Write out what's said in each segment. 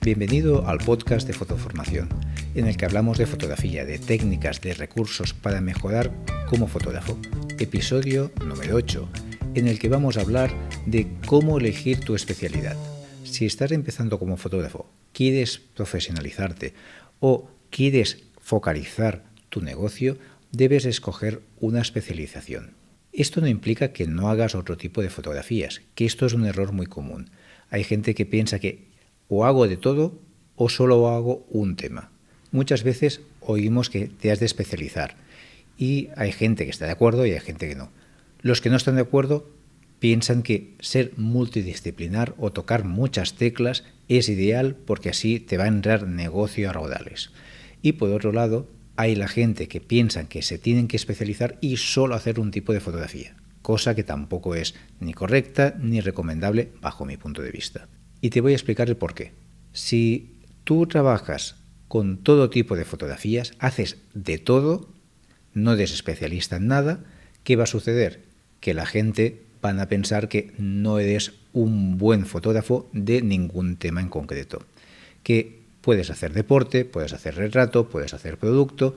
Bienvenido al podcast de Fotoformación, en el que hablamos de fotografía, de técnicas, de recursos para mejorar como fotógrafo. Episodio número 8, en el que vamos a hablar de cómo elegir tu especialidad. Si estás empezando como fotógrafo, quieres profesionalizarte o quieres focalizar tu negocio, debes escoger una especialización. Esto no implica que no hagas otro tipo de fotografías, que esto es un error muy común. Hay gente que piensa que o hago de todo o solo hago un tema. Muchas veces oímos que te has de especializar y hay gente que está de acuerdo y hay gente que no. Los que no están de acuerdo piensan que ser multidisciplinar o tocar muchas teclas es ideal porque así te va a entrar negocio a raudales. Y por otro lado, hay la gente que piensa que se tienen que especializar y solo hacer un tipo de fotografía, cosa que tampoco es ni correcta ni recomendable bajo mi punto de vista. Y te voy a explicar el porqué. Si tú trabajas con todo tipo de fotografías, haces de todo, no eres especialista en nada, ¿qué va a suceder? Que la gente van a pensar que no eres un buen fotógrafo de ningún tema en concreto. Que puedes hacer deporte, puedes hacer retrato, puedes hacer producto,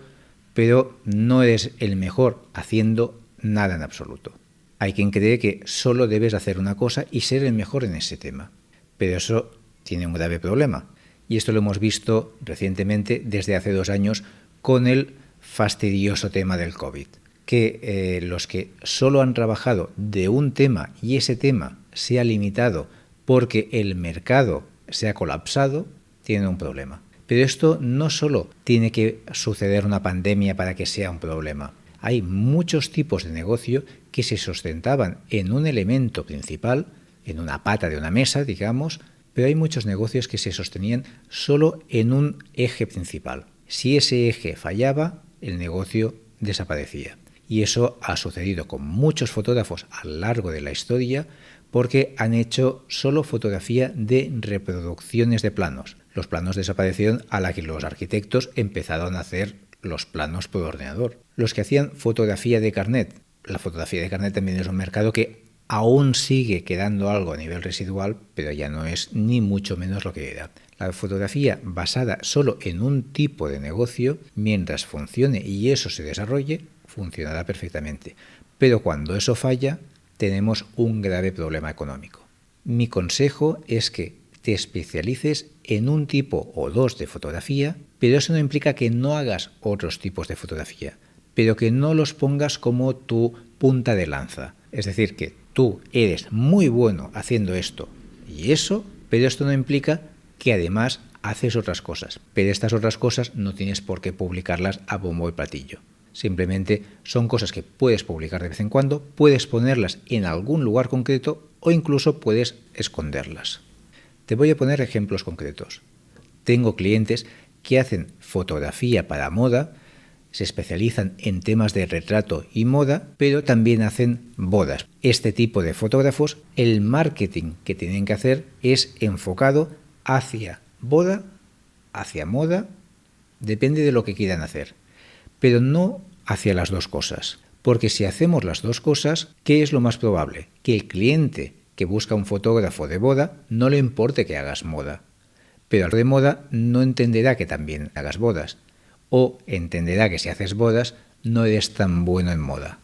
pero no eres el mejor haciendo nada en absoluto. Hay quien cree que solo debes hacer una cosa y ser el mejor en ese tema. Pero eso tiene un grave problema. Y esto lo hemos visto recientemente desde hace 2 años con el fastidioso tema del COVID. Que los que solo han trabajado de un tema y ese tema se ha limitado porque el mercado se ha colapsado, tienen un problema. Pero esto no solo tiene que suceder una pandemia para que sea un problema. Hay muchos tipos de negocio que se sustentaban en un elemento principal, en una pata de una mesa, digamos, pero hay muchos negocios que se sostenían solo en un eje principal. Si ese eje fallaba, el negocio desaparecía. Y eso ha sucedido con muchos fotógrafos a lo largo de la historia porque han hecho solo fotografía de reproducciones de planos. Los planos desaparecieron a la que los arquitectos empezaron a hacer los planos por ordenador. Los que hacían fotografía de carnet. La fotografía de carnet también es un mercado que aún sigue quedando algo a nivel residual, pero ya no es ni mucho menos lo que era. La fotografía basada solo en un tipo de negocio, mientras funcione y eso se desarrolle, funcionará perfectamente. Pero cuando eso falla, tenemos un grave problema económico. Mi consejo es que te especialices en un tipo o dos de fotografía, pero eso no implica que no hagas otros tipos de fotografía, pero que no los pongas como tu punta de lanza. Es decir, que tú eres muy bueno haciendo esto y eso, pero esto no implica que además haces otras cosas. Pero estas otras cosas no tienes por qué publicarlas a bombo y platillo. Simplemente son cosas que puedes publicar de vez en cuando, puedes ponerlas en algún lugar concreto o incluso puedes esconderlas. Te voy a poner ejemplos concretos. Tengo clientes que hacen fotografía para moda, se especializan en temas de retrato y moda, pero también hacen bodas. Este tipo de fotógrafos, el marketing que tienen que hacer es enfocado hacia boda, hacia moda, depende de lo que quieran hacer, pero no hacia las dos cosas. Porque si hacemos las dos cosas, ¿qué es lo más probable? Que el cliente que busca un fotógrafo de boda no le importe que hagas moda, pero al de moda no entenderá que también hagas bodas. O entenderá que si haces bodas no eres tan bueno en moda.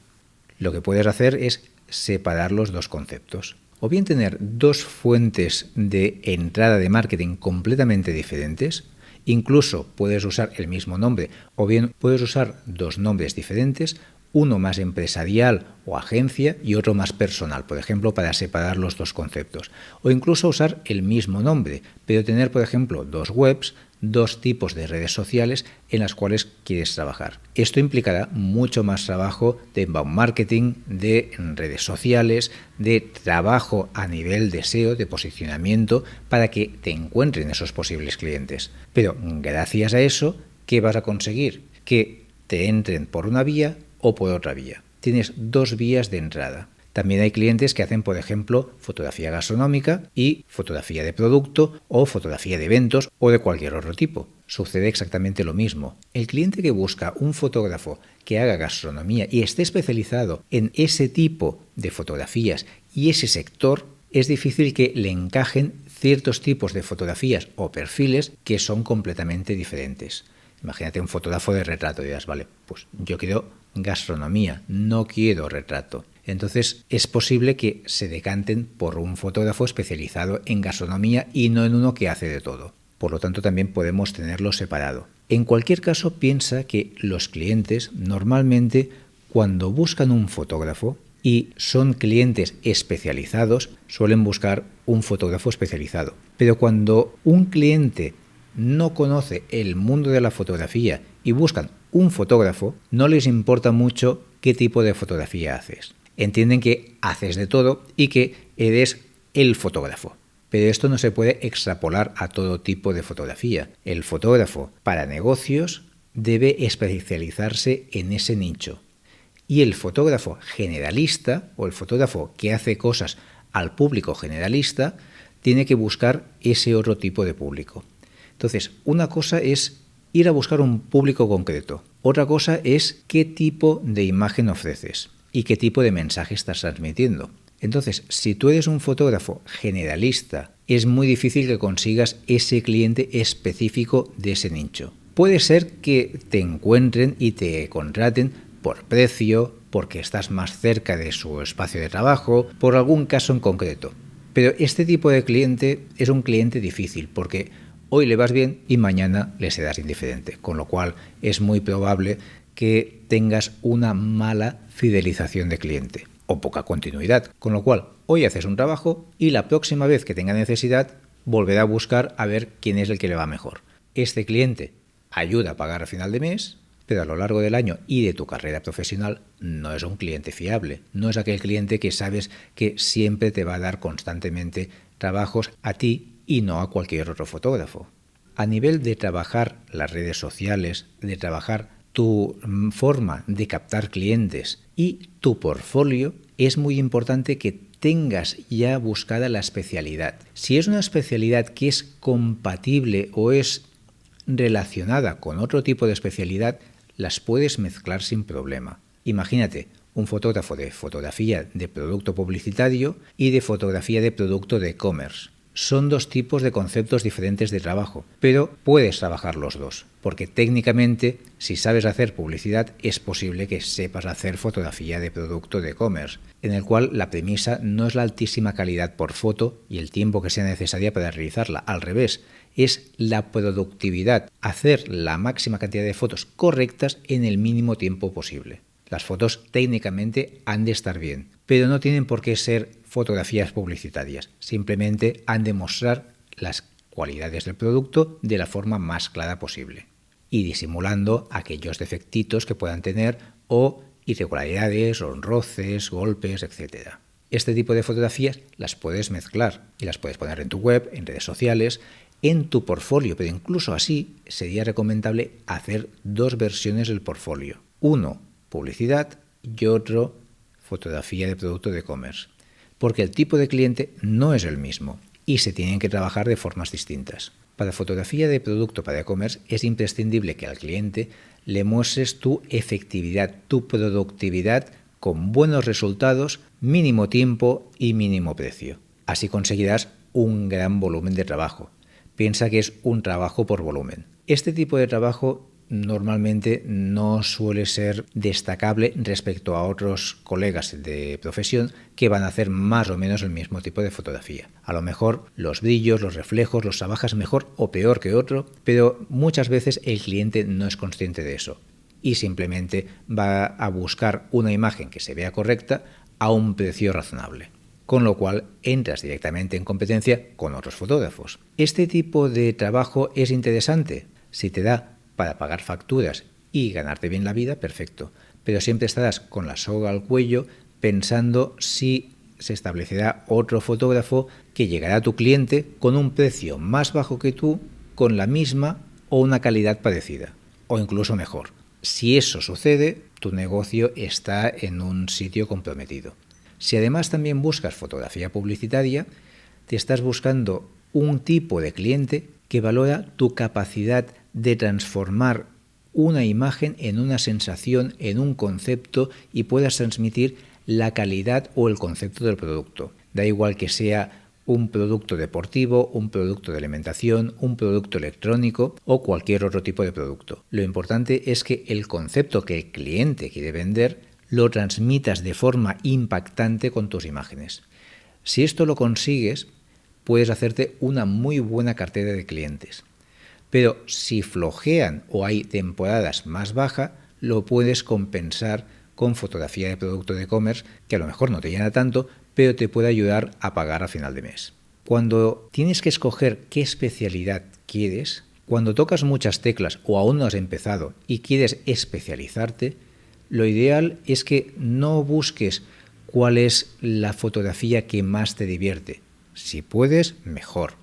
Lo que puedes hacer es separar los dos conceptos. O bien tener dos fuentes de entrada de marketing completamente diferentes, incluso puedes usar el mismo nombre, o bien puedes usar dos nombres diferentes, uno más empresarial o agencia y otro más personal, por ejemplo, para separar los dos conceptos. O incluso usar el mismo nombre, pero tener, por ejemplo, dos webs, dos tipos de redes sociales en las cuales quieres trabajar. Esto implicará mucho más trabajo de inbound marketing, de redes sociales, de trabajo a nivel de SEO, de posicionamiento, para que te encuentren esos posibles clientes. Pero gracias a eso, ¿qué vas a conseguir? Que te entren por una vía o por otra vía. Tienes dos vías de entrada. También hay clientes que hacen, por ejemplo, fotografía gastronómica y fotografía de producto o fotografía de eventos o de cualquier otro tipo. Sucede exactamente lo mismo. El cliente que busca un fotógrafo que haga gastronomía y esté especializado en ese tipo de fotografías y ese sector, es difícil que le encajen ciertos tipos de fotografías o perfiles que son completamente diferentes. Imagínate un fotógrafo de retrato y dirás, vale, pues yo quiero gastronomía, no quiero retrato. Entonces es posible que se decanten por un fotógrafo especializado en gastronomía y no en uno que hace de todo. Por lo tanto, también podemos tenerlo separado. En cualquier caso, piensa que los clientes normalmente cuando buscan un fotógrafo y son clientes especializados, suelen buscar un fotógrafo especializado. Pero cuando un cliente no conoce el mundo de la fotografía y buscan un fotógrafo, no les importa mucho qué tipo de fotografía haces. Entienden que haces de todo y que eres el fotógrafo. Pero esto no se puede extrapolar a todo tipo de fotografía. El fotógrafo para negocios debe especializarse en ese nicho. Y el fotógrafo generalista o el fotógrafo que hace cosas al público generalista tiene que buscar ese otro tipo de público. Entonces, una cosa es ir a buscar un público concreto. Otra cosa es qué tipo de imagen ofreces y qué tipo de mensaje estás transmitiendo. Entonces, si tú eres un fotógrafo generalista, es muy difícil que consigas ese cliente específico de ese nicho. Puede ser que te encuentren y te contraten por precio, porque estás más cerca de su espacio de trabajo, por algún caso en concreto. Pero este tipo de cliente es un cliente difícil, porque hoy le vas bien y mañana le serás indiferente, con lo cual es muy probable que tengas una mala fidelización de cliente o poca continuidad, con lo cual hoy haces un trabajo y la próxima vez que tenga necesidad volverá a buscar a ver quién es el que le va mejor. Este cliente ayuda a pagar a final de mes, pero a lo largo del año y de tu carrera profesional no es un cliente fiable, no es aquel cliente que sabes que siempre te va a dar constantemente trabajos a ti y no a cualquier otro fotógrafo. A nivel de trabajar las redes sociales, de trabajar tu forma de captar clientes y tu portfolio, es muy importante que tengas ya buscada la especialidad. Si es una especialidad que es compatible o es relacionada con otro tipo de especialidad, las puedes mezclar sin problema. Imagínate un fotógrafo de fotografía de producto publicitario y de fotografía de producto de e-commerce. Son dos tipos de conceptos diferentes de trabajo, pero puedes trabajar los dos, porque técnicamente, si sabes hacer publicidad, es posible que sepas hacer fotografía de producto de e-commerce, en el cual la premisa no es la altísima calidad por foto y el tiempo que sea necesaria para realizarla, al revés, es la productividad, hacer la máxima cantidad de fotos correctas en el mínimo tiempo posible. Las fotos técnicamente han de estar bien, pero no tienen por qué ser fotografías publicitarias. Simplemente han de mostrar las cualidades del producto de la forma más clara posible y disimulando aquellos defectitos que puedan tener o irregularidades, o roces, golpes, etc. Este tipo de fotografías las puedes mezclar y las puedes poner en tu web, en redes sociales, en tu portfolio, pero incluso así sería recomendable hacer dos versiones del portfolio. Uno, publicidad y otro, fotografía de producto de e-commerce. Porque el tipo de cliente no es el mismo y se tienen que trabajar de formas distintas. Para fotografía de producto para e-commerce es imprescindible que al cliente le muestres tu efectividad, tu productividad con buenos resultados, mínimo tiempo y mínimo precio. Así conseguirás un gran volumen de trabajo. Piensa que es un trabajo por volumen. Este tipo de trabajo normalmente no suele ser destacable respecto a otros colegas de profesión que van a hacer más o menos el mismo tipo de fotografía. A lo mejor los brillos, los reflejos los trabajas mejor o peor que otro, pero muchas veces el cliente no es consciente de eso y simplemente va a buscar una imagen que se vea correcta a un precio razonable. Con lo cual entras directamente en competencia con otros fotógrafos. Este tipo de trabajo es interesante. Si te da para pagar facturas y ganarte bien la vida, perfecto. Pero siempre estarás con la soga al cuello pensando si se establecerá otro fotógrafo que llegará a tu cliente con un precio más bajo que tú, con la misma o una calidad parecida, o incluso mejor. Si eso sucede, tu negocio está en un sitio comprometido. Si además también buscas fotografía publicitaria, te estás buscando un tipo de cliente que valora tu capacidad de transformar una imagen en una sensación, en un concepto y puedas transmitir la calidad o el concepto del producto. Da igual que sea un producto deportivo, un producto de alimentación, un producto electrónico o cualquier otro tipo de producto. Lo importante es que el concepto que el cliente quiere vender lo transmitas de forma impactante con tus imágenes. Si esto lo consigues, puedes hacerte una muy buena cartera de clientes. Pero si flojean o hay temporadas más bajas, lo puedes compensar con fotografía de producto de e-commerce, que a lo mejor no te llena tanto, pero te puede ayudar a pagar a final de mes. Cuando tienes que escoger qué especialidad quieres, cuando tocas muchas teclas o aún no has empezado y quieres especializarte, lo ideal es que no busques cuál es la fotografía que más te divierte. Si puedes, mejor.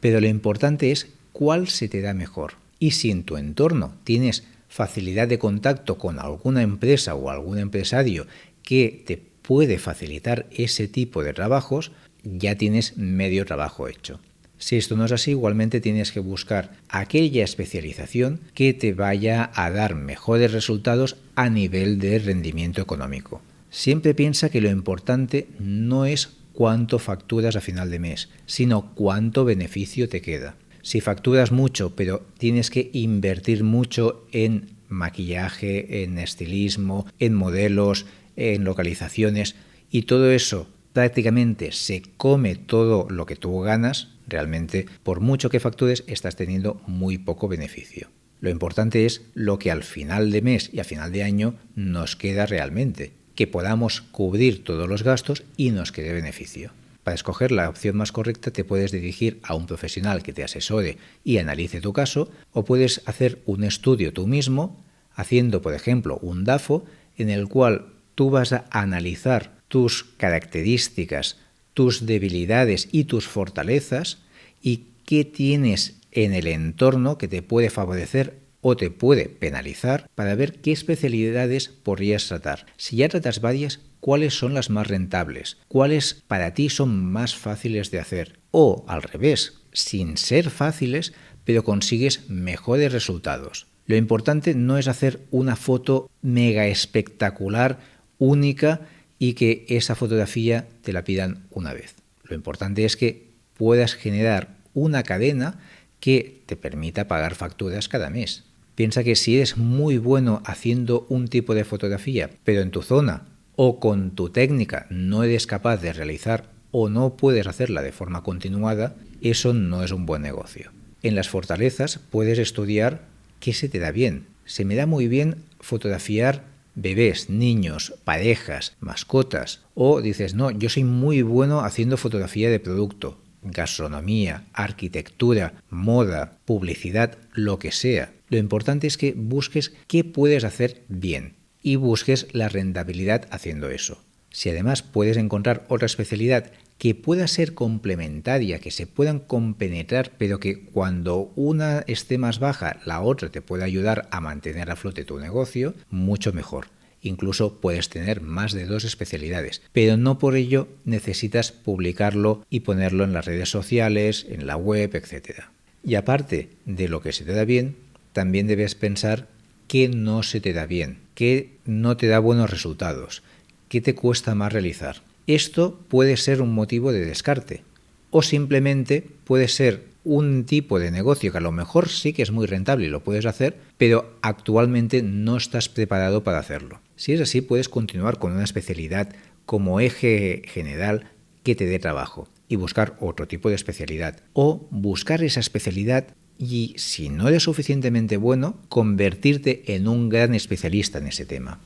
Pero lo importante es cuál se te da mejor. Y si en tu entorno tienes facilidad de contacto con alguna empresa o algún empresario que te puede facilitar ese tipo de trabajos, ya tienes medio trabajo hecho. Si esto no es así, igualmente tienes que buscar aquella especialización que te vaya a dar mejores resultados a nivel de rendimiento económico. Siempre piensa que lo importante no es cuánto facturas a final de mes, sino cuánto beneficio te queda. Si facturas mucho, pero tienes que invertir mucho en maquillaje, en estilismo, en modelos, en localizaciones, y todo eso prácticamente se come todo lo que tú ganas, realmente por mucho que factures estás teniendo muy poco beneficio. Lo importante es lo que al final de mes y a final de año nos queda realmente, que podamos cubrir todos los gastos y nos quede beneficio. Para escoger la opción más correcta te puedes dirigir a un profesional que te asesore y analice tu caso, o puedes hacer un estudio tú mismo, haciendo por ejemplo un DAFO en el cual tú vas a analizar tus características, tus debilidades y tus fortalezas y qué tienes en el entorno que te puede favorecer o te puede penalizar para ver qué especialidades podrías tratar. Si ya tratas varias, ¿cuáles son las más rentables? ¿Cuáles para ti son más fáciles de hacer? O al revés, sin ser fáciles, pero consigues mejores resultados. Lo importante no es hacer una foto mega espectacular, única, y que esa fotografía te la pidan una vez. Lo importante es que puedas generar una cadena que te permita pagar facturas cada mes. Piensa que si eres muy bueno haciendo un tipo de fotografía, pero en tu zona o con tu técnica no eres capaz de realizar o no puedes hacerla de forma continuada, eso no es un buen negocio. En las fortalezas puedes estudiar qué se te da bien. Se me da muy bien fotografiar bebés, niños, parejas, mascotas. O dices, no, yo soy muy bueno haciendo fotografía de producto, gastronomía, arquitectura, moda, publicidad, lo que sea. Lo importante es que busques qué puedes hacer bien y busques la rentabilidad haciendo eso. Si además puedes encontrar otra especialidad que pueda ser complementaria, que se puedan compenetrar, pero que cuando una esté más baja, la otra te pueda ayudar a mantener a flote tu negocio, mucho mejor. Incluso puedes tener más de 2 especialidades, pero no por ello necesitas publicarlo y ponerlo en las redes sociales, en la web, etc. Y aparte de lo que se te da bien, también debes pensar qué no se te da bien, qué no te da buenos resultados, qué te cuesta más realizar. Esto puede ser un motivo de descarte o simplemente puede ser un tipo de negocio que a lo mejor sí que es muy rentable y lo puedes hacer, pero actualmente no estás preparado para hacerlo. Si es así, puedes continuar con una especialidad como eje general que te dé trabajo y buscar otro tipo de especialidad o buscar esa especialidad y, si no eres suficientemente bueno, convertirte en un gran especialista en ese tema.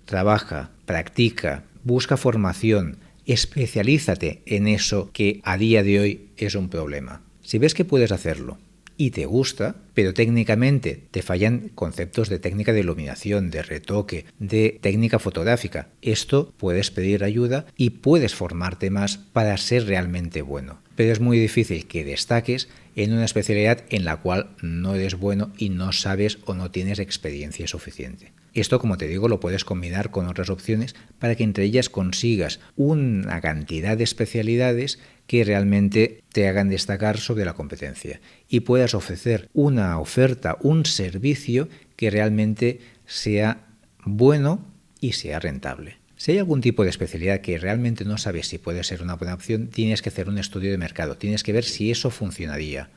Trabaja, practica, busca formación, especialízate en eso que a día de hoy es un problema. Si ves que puedes hacerlo y te gusta, pero técnicamente te fallan conceptos de técnica de iluminación, de retoque, de técnica fotográfica, esto puedes pedir ayuda y puedes formarte más para ser realmente bueno. Pero es muy difícil que destaques en una especialidad en la cual no eres bueno y no sabes o no tienes experiencia suficiente. Esto, como te digo, lo puedes combinar con otras opciones para que entre ellas consigas una cantidad de especialidades que realmente te hagan destacar sobre la competencia y puedas ofrecer una oferta, un servicio que realmente sea bueno y sea rentable. Si hay algún tipo de especialidad que realmente no sabes si puede ser una buena opción, tienes que hacer un estudio de mercado, tienes que ver si eso funcionaría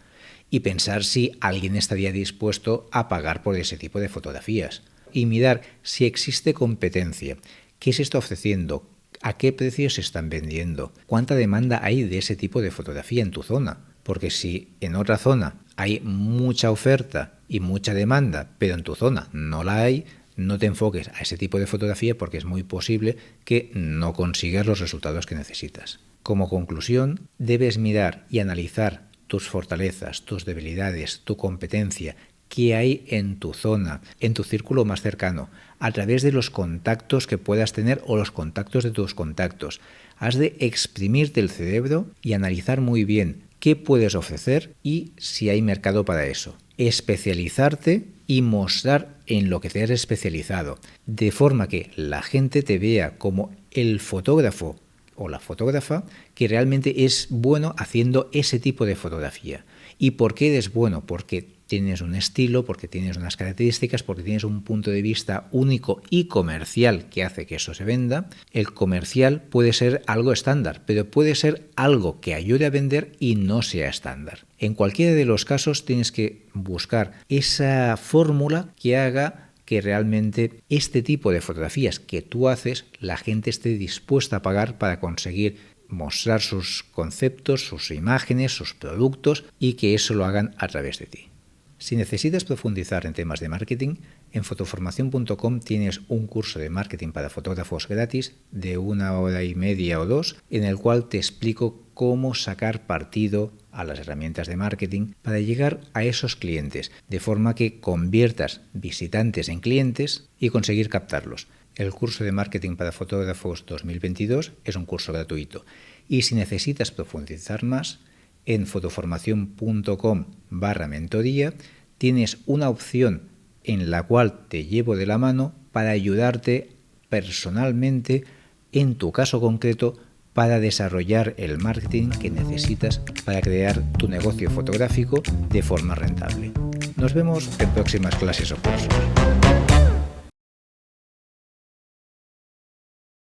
y pensar si alguien estaría dispuesto a pagar por ese tipo de fotografías y mirar si existe competencia, qué se está ofreciendo, a qué precios se están vendiendo, cuánta demanda hay de ese tipo de fotografía en tu zona. Porque si en otra zona hay mucha oferta y mucha demanda, pero en tu zona no la hay, no te enfoques a ese tipo de fotografía porque es muy posible que no consigas los resultados que necesitas. Como conclusión, debes mirar y analizar tus fortalezas, tus debilidades, tu competencia, qué hay en tu zona, en tu círculo más cercano, a través de los contactos que puedas tener o los contactos de tus contactos. Has de exprimirte el cerebro y analizar muy bien qué puedes ofrecer y si hay mercado para eso. Especializarte y mostrar en lo que te has especializado, de forma que la gente te vea como el fotógrafo o la fotógrafa que realmente es bueno haciendo ese tipo de fotografía. ¿Y por qué eres bueno? Porque tienes un estilo, porque tienes unas características, porque tienes un punto de vista único y comercial que hace que eso se venda. El comercial puede ser algo estándar, pero puede ser algo que ayude a vender y no sea estándar. En cualquiera de los casos tienes que buscar esa fórmula que haga que realmente este tipo de fotografías que tú haces, la gente esté dispuesta a pagar para conseguir mostrar sus conceptos, sus imágenes, sus productos y que eso lo hagan a través de ti. Si necesitas profundizar en temas de marketing, en fotoformación.com tienes un curso de marketing para fotógrafos gratis de 1 hora y media o 2, en el cual te explico cómo sacar partido a las herramientas de marketing para llegar a esos clientes, de forma que conviertas visitantes en clientes y conseguir captarlos. El curso de marketing para fotógrafos 2022 es un curso gratuito. Y si necesitas profundizar más, en fotoformación.com/mentoría tienes una opción en la cual te llevo de la mano para ayudarte personalmente en tu caso concreto para desarrollar el marketing que necesitas para crear tu negocio fotográfico de forma rentable. Nos vemos en próximas clases o cursos.